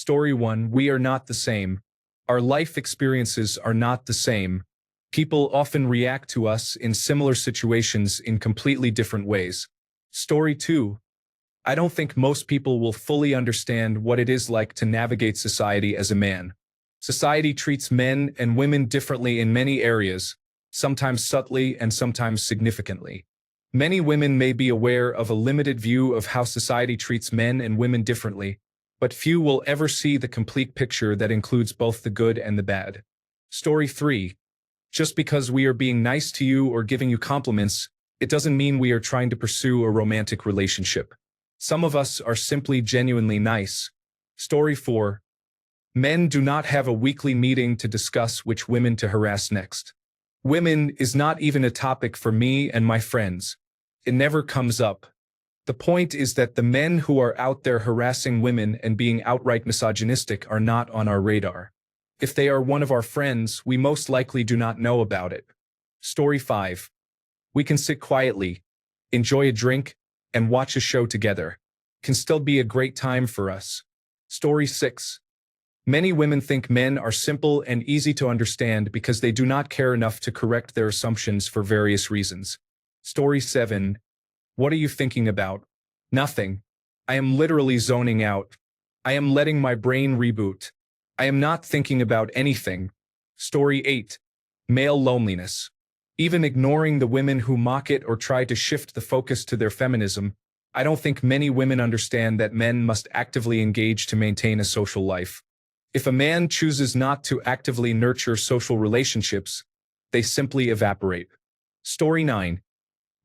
Story 1. We are not the same. Our life experiences are not the same. People often react to us in similar situations in completely different ways. Story 2. I don't think most people will fully understand what it is like to navigate society as a man. Society treats men and women differently in many areas, sometimes subtly and sometimes significantly. Many women may be aware of a limited view of how society treats men and women differently, but few will ever see the complete picture that includes both the good and the bad. Story 3. Just because we are being nice to you or giving you compliments, it doesn't mean we are trying to pursue a romantic relationship. Some of us are simply genuinely nice. Story 4. Men do not have a weekly meeting to discuss which women to harass next. Women is not even a topic for me and my friends. It never comes up. The point is that the men who are out there harassing women and being outright misogynistic are not on our radar. If they are one of our friends, we most likely do not know about it. Story 5. We can sit quietly, enjoy a drink, and watch a show together. Can still be a great time for us. Story 6. Many women think men are simple and easy to understand because they do not care enough to correct their assumptions for various reasons. Story 7. What are you thinking about? Nothing. I am literally zoning out. I am letting my brain reboot. I am not thinking about anything. Story 8. Male loneliness. Even ignoring the women who mock it or try to shift the focus to their feminism, I don't think many women understand that men must actively engage to maintain a social life. If a man chooses not to actively nurture social relationships, they simply evaporate. Story 9.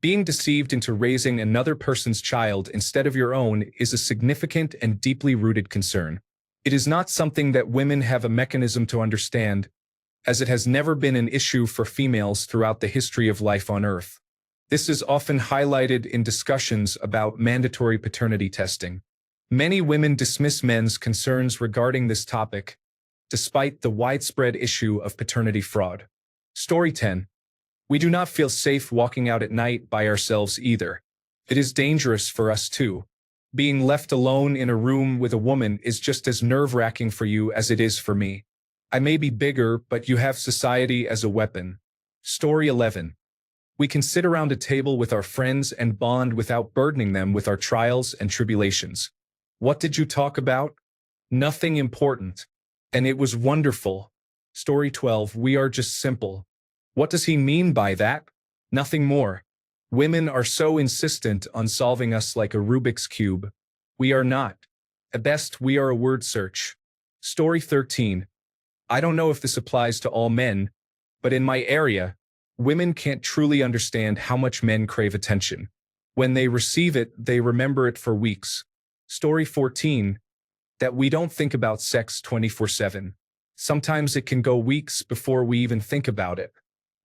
Being deceived into raising another person's child instead of your own is a significant and deeply rooted concern. It is not something that women have a mechanism to understand, as it has never been an issue for females throughout the history of life on Earth. This is often highlighted in discussions about mandatory paternity testing. Many women dismiss men's concerns regarding this topic, despite the widespread issue of paternity fraud. Story 10. We do not feel safe walking out at night by ourselves either. It is dangerous for us too. Being left alone in a room with a woman is just as nerve-wracking for you as it is for me. I may be bigger, but you have society as a weapon. Story 11. We can sit around a table with our friends and bond without burdening them with our trials and tribulations. What did you talk about? Nothing important. And it was wonderful. Story 12. We are just simple. What does he mean by that? Nothing more. Women are so insistent on solving us like a Rubik's Cube. We are not. At best, we are a word search. Story 13. I don't know if this applies to all men, but in my area, women can't truly understand how much men crave attention. When they receive it, they remember it for weeks. Story 14. That we don't think about sex 24/7. Sometimes it can go weeks before we even think about it.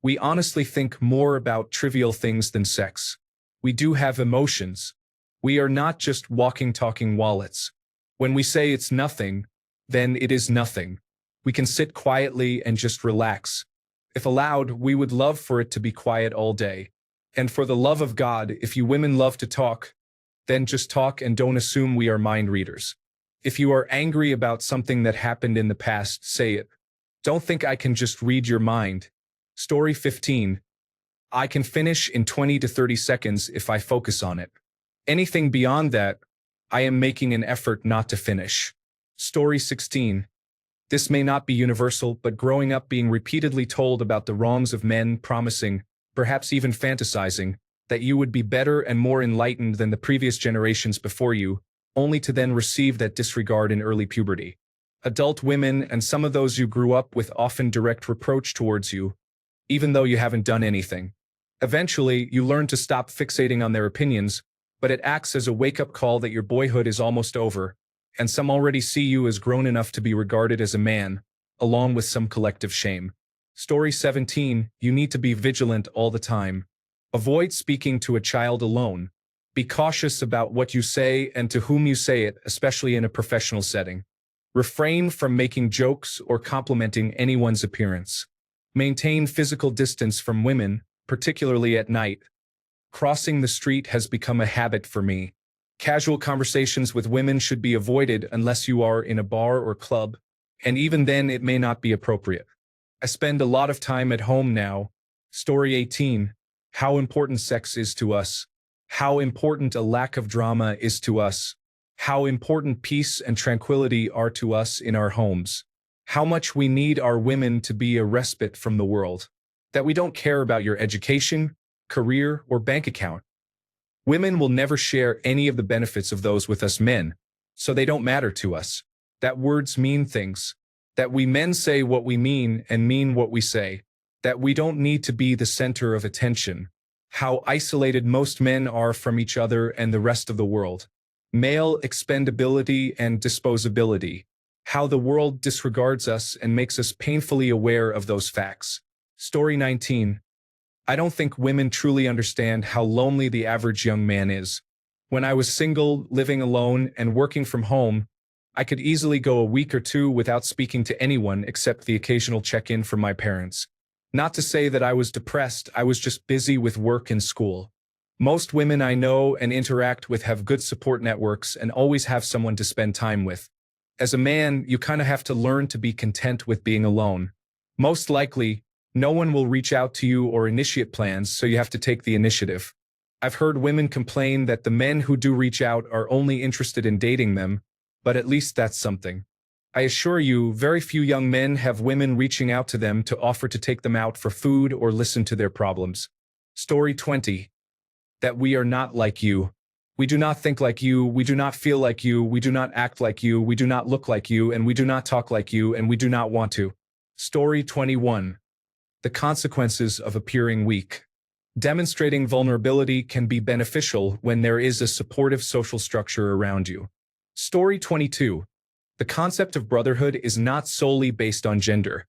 We honestly think more about trivial things than sex. We do have emotions. We are not just walking, talking wallets. When we say it's nothing, then it is nothing. We can sit quietly and just relax. If allowed, we would love for it to be quiet all day. And for the love of God, if you women love to talk, then just talk and don't assume we are mind readers. If you are angry about something that happened in the past, say it. Don't think I can just read your mind. Story 15. I can finish in 20 to 30 seconds if I focus on it. Anything beyond that, I am making an effort not to finish. Story 16. This may not be universal, but growing up being repeatedly told about the wrongs of men, promising, perhaps even fantasizing, that you would be better and more enlightened than the previous generations before you, only to then receive that disregard in early puberty. Adult women and some of those you grew up with often direct reproach towards you, even though you haven't done anything. Eventually, you learn to stop fixating on their opinions, but it acts as a wake-up call that your boyhood is almost over, and some already see you as grown enough to be regarded as a man, along with some collective shame. Story 17. You need to be vigilant all the time. Avoid speaking to a child alone. Be cautious about what you say and to whom you say it, especially in a professional setting. Refrain from making jokes or complimenting anyone's appearance. Maintain physical distance from women, particularly at night. Crossing the street has become a habit for me. Casual conversations with women should be avoided unless you are in a bar or club, and even then it may not be appropriate. I spend a lot of time at home now. Story 18. How important sex is to us. How important a lack of drama is to us. How important peace and tranquility are to us in our homes. How much we need our women to be a respite from the world. That we don't care about your education, career, or bank account. Women will never share any of the benefits of those with us men, so they don't matter to us. That words mean things. That we men say what we mean and mean what we say. That we don't need to be the center of attention. How isolated most men are from each other and the rest of the world. Male expendability and disposability. How the world disregards us and makes us painfully aware of those facts. Story 19. I don't think women truly understand how lonely the average young man is. When I was single, living alone, and working from home, I could easily go a week or two without speaking to anyone except the occasional check-in from my parents. Not to say that I was depressed, I was just busy with work and school. Most women I know and interact with have good support networks and always have someone to spend time with. As a man, you kind of have to learn to be content with being alone. Most likely, no one will reach out to you or initiate plans, so you have to take the initiative. I've heard women complain that the men who do reach out are only interested in dating them, but at least that's something. I assure you, very few young men have women reaching out to them to offer to take them out for food or listen to their problems. Story 20. That we are not like you. We do not think like you, we do not feel like you, we do not act like you, we do not look like you, and we do not talk like you, and we do not want to. Story 21. The consequences of appearing weak. Demonstrating vulnerability can be beneficial when there is a supportive social structure around you. Story 22. The concept of brotherhood is not solely based on gender.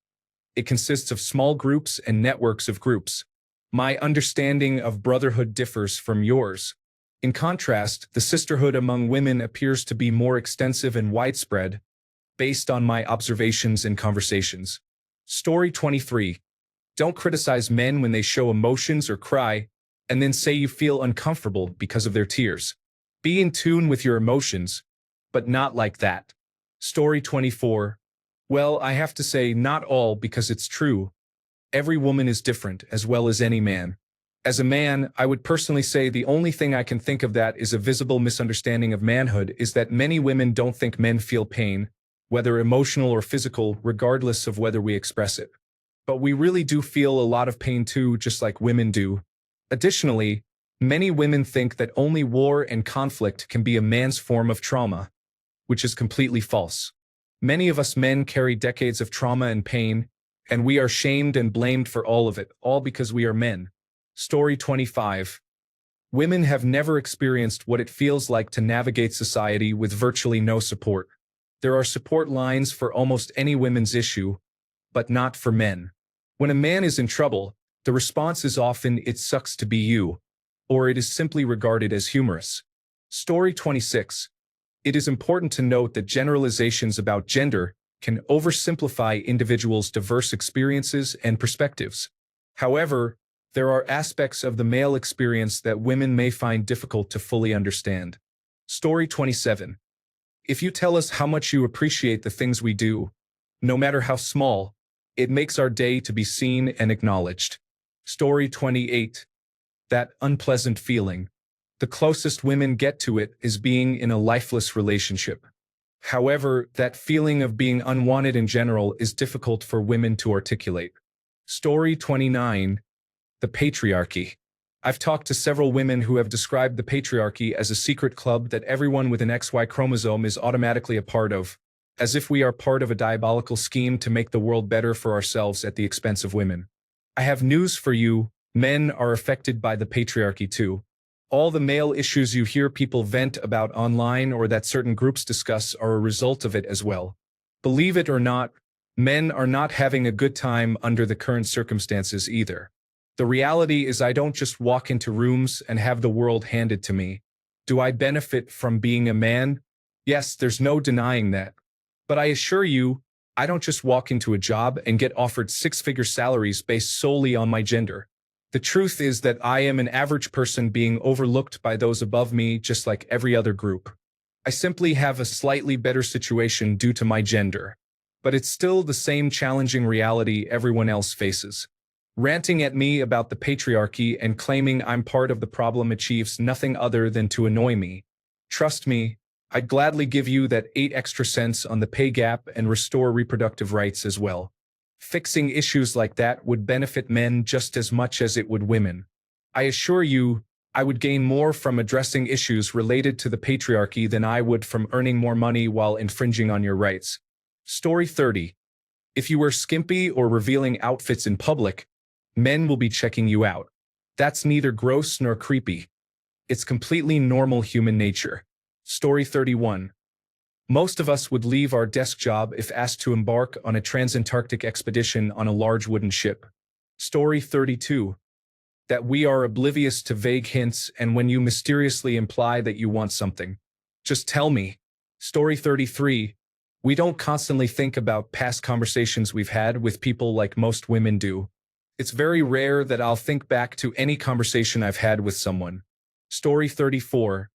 It consists of small groups and networks of groups. My understanding of brotherhood differs from yours. In contrast, the sisterhood among women appears to be more extensive and widespread, based on my observations and conversations. Story 23. Don't criticize men when they show emotions or cry, and then say you feel uncomfortable because of their tears. Be in tune with your emotions, but not like that. Story 24. Well, I have to say not all because it's true. Every woman is different, as well as any man. As a man, I would personally say the only thing I can think of that is a visible misunderstanding of manhood is that many women don't think men feel pain, whether emotional or physical, regardless of whether we express it. But we really do feel a lot of pain too, just like women do. Additionally, many women think that only war and conflict can be a man's form of trauma, which is completely false. Many of us men carry decades of trauma and pain, and we are shamed and blamed for all of it, all because we are men. Story 25. Women have never experienced what it feels like to navigate society with virtually no support. There are support lines for almost any women's issue, but not for men. When a man is in trouble, the response is often "it sucks to be you," or it is simply regarded as humorous. Story 26. It is important to note that generalizations about gender can oversimplify individuals' diverse experiences and perspectives. However, there are aspects of the male experience that women may find difficult to fully understand. Story 27. If you tell us how much you appreciate the things we do, no matter how small, it makes our day to be seen and acknowledged. Story 28. That unpleasant feeling. The closest women get to it is being in a lifeless relationship. However, that feeling of being unwanted in general is difficult for women to articulate. Story 29. The patriarchy. I've talked to several women who have described the patriarchy as a secret club that everyone with an XY chromosome is automatically a part of, as if we are part of a diabolical scheme to make the world better for ourselves at the expense of women. I have news for you, men are affected by the patriarchy too. All the male issues you hear people vent about online or that certain groups discuss are a result of it as well. Believe it or not, men are not having a good time under the current circumstances either. The reality is I don't just walk into rooms and have the world handed to me. Do I benefit from being a man? Yes, there's no denying that. But I assure you, I don't just walk into a job and get offered six-figure salaries based solely on my gender. The truth is that I am an average person being overlooked by those above me just like every other group. I simply have a slightly better situation due to my gender. But it's still the same challenging reality everyone else faces. Ranting at me about the patriarchy and claiming I'm part of the problem achieves nothing other than to annoy me. Trust me, I'd gladly give you that 8 extra cents on the pay gap and restore reproductive rights as well. Fixing issues like that would benefit men just as much as it would women. I assure you, I would gain more from addressing issues related to the patriarchy than I would from earning more money while infringing on your rights. Story 30. If you wear skimpy or revealing outfits in public, men will be checking you out. That's neither gross nor creepy. It's completely normal human nature. Story 31. Most of us would leave our desk job if asked to embark on a transantarctic expedition on a large wooden ship. Story 32. That we are oblivious to vague hints and when you mysteriously imply that you want something. Just tell me. Story 33. We don't constantly think about past conversations we've had with people like most women do. It's very rare that I'll think back to any conversation I've had with someone. Story 34.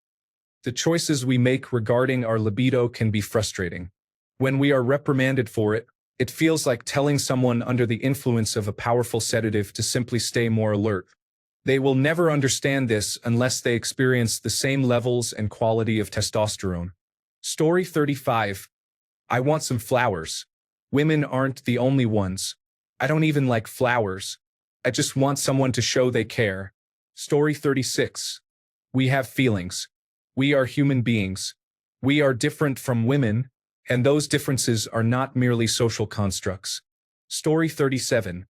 The choices we make regarding our libido can be frustrating. When we are reprimanded for it, it feels like telling someone under the influence of a powerful sedative to simply stay more alert. They will never understand this unless they experience the same levels and quality of testosterone. Story 35. I want some flowers. Women aren't the only ones. I don't even like flowers. I just want someone to show they care. Story 36. We have feelings. We are human beings. We are different from women, and those differences are not merely social constructs. Story 37.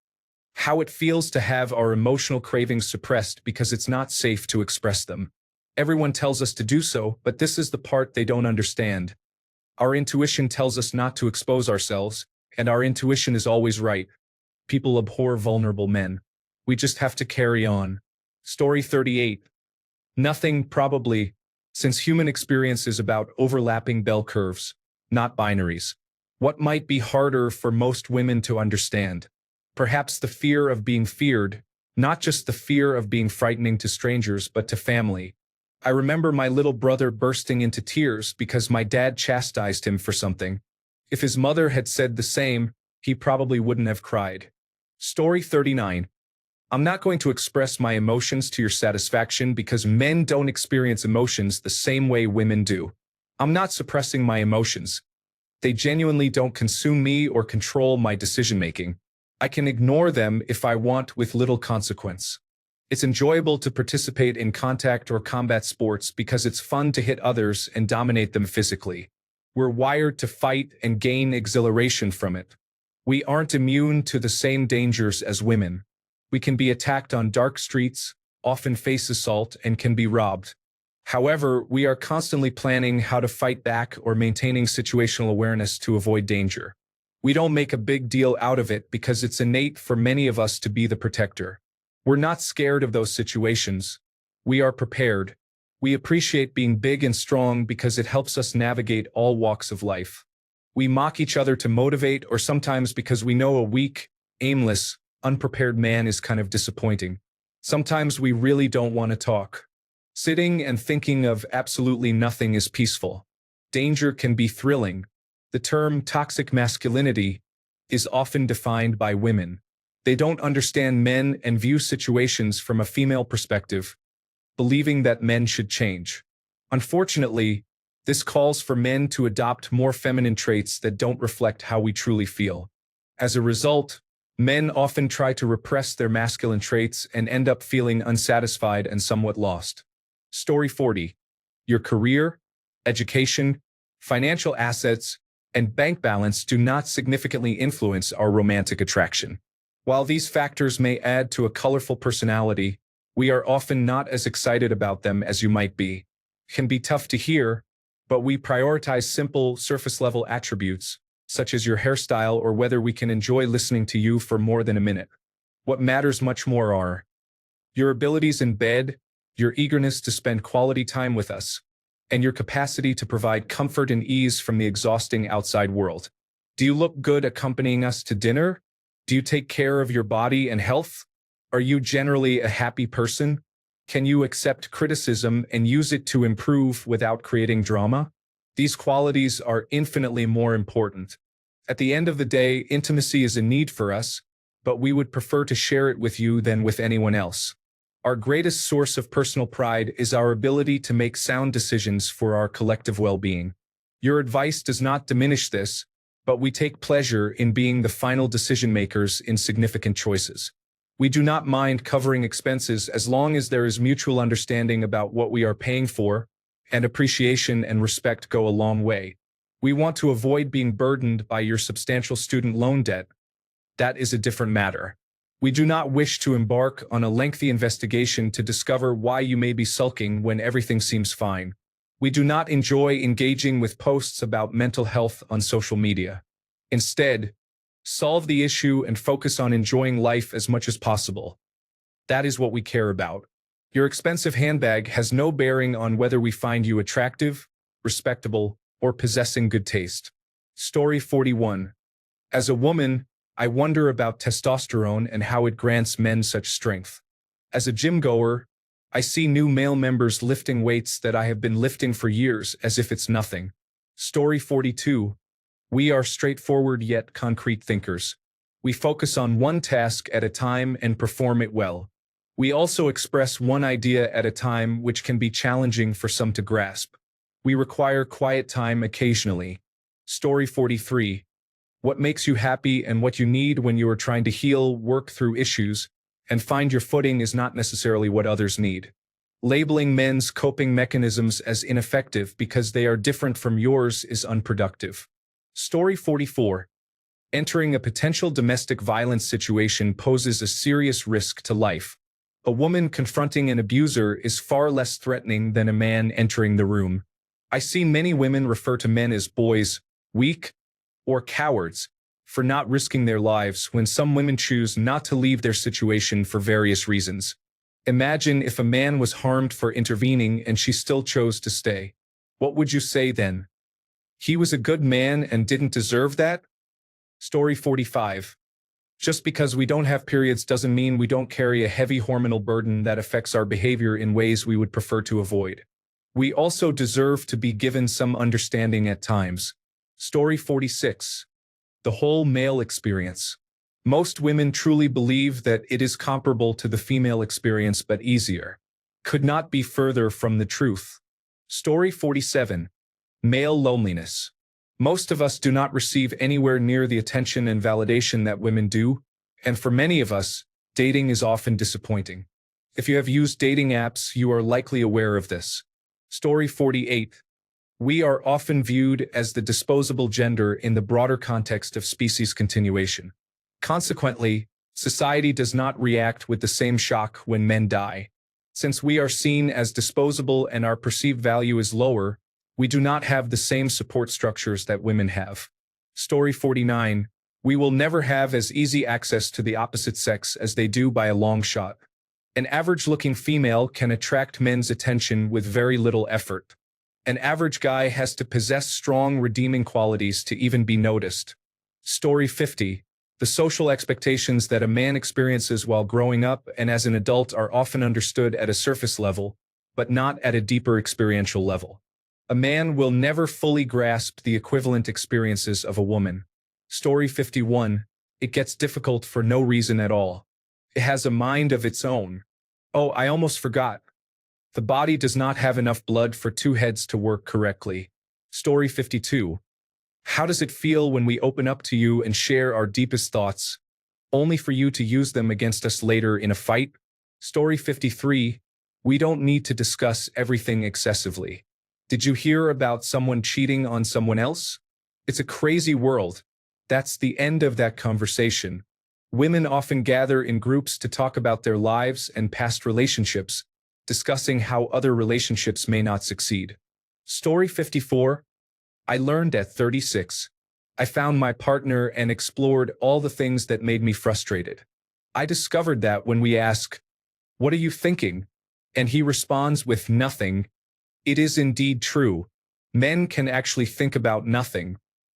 How it feels to have our emotional cravings suppressed because it's not safe to express them. Everyone tells us to do so, but this is the part they don't understand. Our intuition tells us not to expose ourselves, and our intuition is always right. People abhor vulnerable men. We just have to carry on. Story 38. Nothing, probably, since human experience is about overlapping bell curves, not binaries. What might be harder for most women to understand? Perhaps the fear of being feared, not just the fear of being frightening to strangers but to family. I remember my little brother bursting into tears because my dad chastised him for something. If his mother had said the same, he probably wouldn't have cried. Story 39. I'm not going to express my emotions to your satisfaction because men don't experience emotions the same way women do. I'm not suppressing my emotions. They genuinely don't consume me or control my decision-making. I can ignore them if I want with little consequence. It's enjoyable to participate in contact or combat sports because it's fun to hit others and dominate them physically. We're wired to fight and gain exhilaration from it. We aren't immune to the same dangers as women. We can be attacked on dark streets, often face assault, and can be robbed. However, we are constantly planning how to fight back or maintaining situational awareness to avoid danger. We don't make a big deal out of it because it's innate for many of us to be the protector. We're not scared of those situations. We are prepared. We appreciate being big and strong because it helps us navigate all walks of life. We mock each other to motivate or sometimes because we know a weak, aimless, unprepared man is kind of disappointing. Sometimes we really don't want to talk. Sitting and thinking of absolutely nothing is peaceful. Danger can be thrilling. The term toxic masculinity is often defined by women. They don't understand men and view situations from a female perspective, believing that men should change. Unfortunately, this calls for men to adopt more feminine traits that don't reflect how we truly feel. As a result, men often try to repress their masculine traits and end up feeling unsatisfied and somewhat lost. Story 40. Your career, education, financial assets, and bank balance do not significantly influence our romantic attraction. While these factors may add to a colorful personality, we are often not as excited about them as you might be. It can be tough to hear, but we prioritize simple, surface-level attributes, such as your hairstyle or whether we can enjoy listening to you for more than a minute. What matters much more are your abilities in bed, your eagerness to spend quality time with us, and your capacity to provide comfort and ease from the exhausting outside world. Do you look good accompanying us to dinner? Do you take care of your body and health? Are you generally a happy person? Can you accept criticism and use it to improve without creating drama? These qualities are infinitely more important. At the end of the day, intimacy is a need for us, but we would prefer to share it with you than with anyone else. Our greatest source of personal pride is our ability to make sound decisions for our collective well-being. Your advice does not diminish this, but we take pleasure in being the final decision makers in significant choices. We do not mind covering expenses as long as there is mutual understanding about what we are paying for, and appreciation and respect go a long way. We want to avoid being burdened by your substantial student loan debt. That is a different matter. We do not wish to embark on a lengthy investigation to discover why you may be sulking when everything seems fine. We do not enjoy engaging with posts about mental health on social media. Instead, solve the issue and focus on enjoying life as much as possible. That is what we care about. Your expensive handbag has no bearing on whether we find you attractive, respectable, or possessing good taste. Story 41. As a woman, I wonder about testosterone and how it grants men such strength. As a gym goer, I see new male members lifting weights that I have been lifting for years as if it's nothing. Story 42. We are straightforward yet concrete thinkers. We focus on one task at a time and perform it well. We also express one idea at a time, which can be challenging for some to grasp. We require quiet time occasionally. Story 43. What makes you happy and what you need when you are trying to heal, work through issues, and find your footing is not necessarily what others need. Labeling men's coping mechanisms as ineffective because they are different from yours is unproductive. Story 44. Entering a potential domestic violence situation poses a serious risk to life. A woman confronting an abuser is far less threatening than a man entering the room. I see many women refer to men as boys, weak, or cowards for not risking their lives when some women choose not to leave their situation for various reasons. Imagine if a man was harmed for intervening and she still chose to stay. What would you say then? He was a good man and didn't deserve that? Story 45. Just because we don't have periods doesn't mean we don't carry a heavy hormonal burden that affects our behavior in ways we would prefer to avoid. We also deserve to be given some understanding at times. Story 46. The whole male experience. Most women truly believe that it is comparable to the female experience but easier. Could not be further from the truth. Story 47. Male loneliness. Most of us do not receive anywhere near the attention and validation that women do, and for many of us, dating is often disappointing. If you have used dating apps, you are likely aware of this. Story 48. We are often viewed as the disposable gender in the broader context of species continuation. Consequently, society does not react with the same shock when men die. Since we are seen as disposable and our perceived value is lower, we do not have the same support structures that women have. Story 49. We will never have as easy access to the opposite sex as they do by a long shot. An average-looking female can attract men's attention with very little effort. An average guy has to possess strong redeeming qualities to even be noticed. Story 50. The social expectations that a man experiences while growing up and as an adult are often understood at a surface level, but not at a deeper experiential level. A man will never fully grasp the equivalent experiences of a woman. Story 51. It gets difficult for no reason at all. It has a mind of its own. Oh, I almost forgot. The body does not have enough blood for two heads to work correctly. Story 52. How does it feel when we open up to you and share our deepest thoughts, only for you to use them against us later in a fight? Story 53. We don't need to discuss everything excessively. Did you hear about someone cheating on someone else? It's a crazy world. That's the end of that conversation. Women often gather in groups to talk about their lives and past relationships, discussing how other relationships may not succeed. Story 54. I learned at 36. I found my partner and explored all the things that made me frustrated. I discovered that when we ask, "What are you thinking?" and he responds with nothing, it is indeed true. Men can actually think about nothing.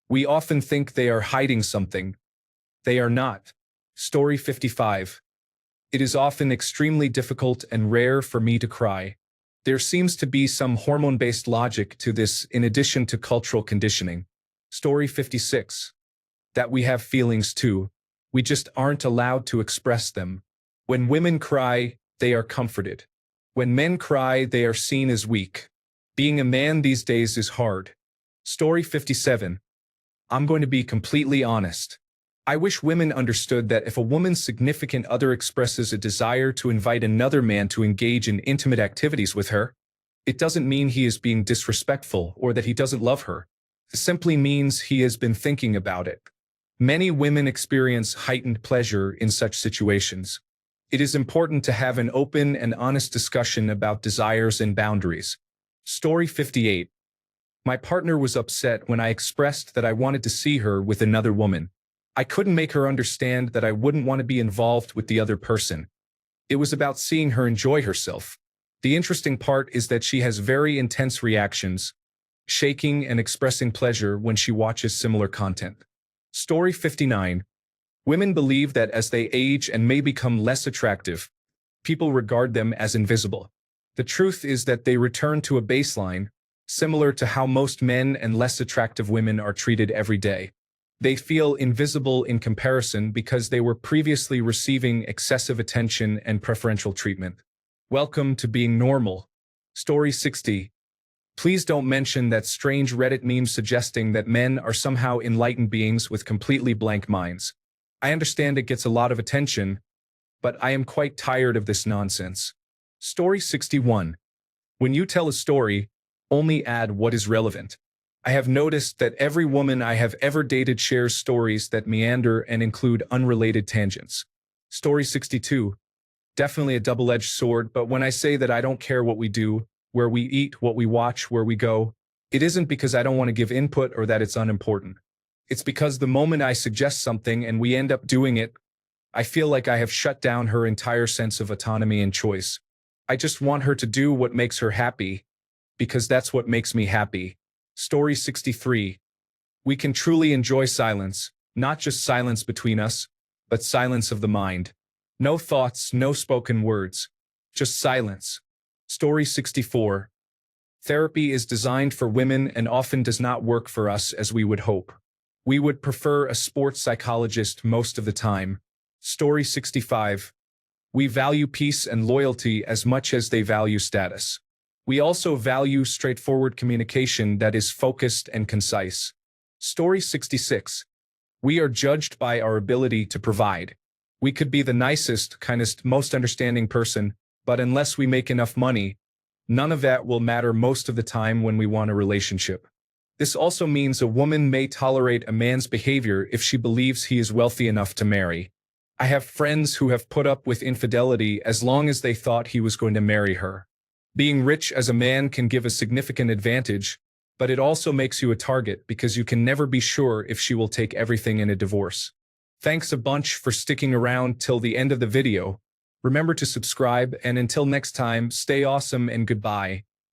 We often think they are hiding something. They are not. Story 55. It is often extremely difficult and rare for me to cry. There seems to be some hormone-based logic to this in addition to cultural conditioning. Story 56. That we have feelings too. We just aren't allowed to express them. When women cry, they are comforted. When men cry, they are seen as weak. Being a man these days is hard. Story 57. I'm going to be completely honest. I wish women understood that if a woman's significant other expresses a desire to invite another man to engage in intimate activities with her, it doesn't mean he is being disrespectful or that he doesn't love her. It simply means he has been thinking about it. Many women experience heightened pleasure in such situations. It is important to have an open and honest discussion about desires and boundaries. Story 58. My partner was upset when I expressed that I wanted to see her with another woman. I couldn't make her understand that I wouldn't want to be involved with the other person. It was about seeing her enjoy herself. The interesting part is that she has very intense reactions, shaking and expressing pleasure when she watches similar content. Story 59. Women believe that as they age and may become less attractive, people regard them as invisible. The truth is that they return to a baseline, similar to how most men and less attractive women are treated every day. They feel invisible in comparison because they were previously receiving excessive attention and preferential treatment. Welcome to being normal. Story 60. Please don't mention that strange Reddit meme suggesting that men are somehow enlightened beings with completely blank minds. I understand it gets a lot of attention, but I am quite tired of this nonsense. Story 61. When you tell a story, only add what is relevant. I have noticed that every woman I have ever dated shares stories that meander and include unrelated tangents. Story 62. Definitely a double-edged sword, but when I say that I don't care what we do, where we eat, what we watch, where we go, it isn't because I don't want to give input or that it's unimportant. It's because the moment I suggest something and we end up doing it, I feel like I have shut down her entire sense of autonomy and choice. I just want her to do what makes her happy, because that's what makes me happy. Story 63. We can truly enjoy silence, not just silence between us, but silence of the mind. No thoughts, no spoken words, just silence. Story 64. Therapy is designed for women and often does not work for us as we would hope. We would prefer a sports psychologist most of the time. Story 65. We value peace and loyalty as much as they value status. We also value straightforward communication that is focused and concise. Story 66. We are judged by our ability to provide. We could be the nicest, kindest, most understanding person, but unless we make enough money, none of that will matter most of the time when we want a relationship. This also means a woman may tolerate a man's behavior if she believes he is wealthy enough to marry. I have friends who have put up with infidelity as long as they thought he was going to marry her. Being rich as a man can give a significant advantage, but it also makes you a target because you can never be sure if she will take everything in a divorce. Thanks a bunch for sticking around till the end of the video. Remember to subscribe, and until next time, stay awesome and goodbye.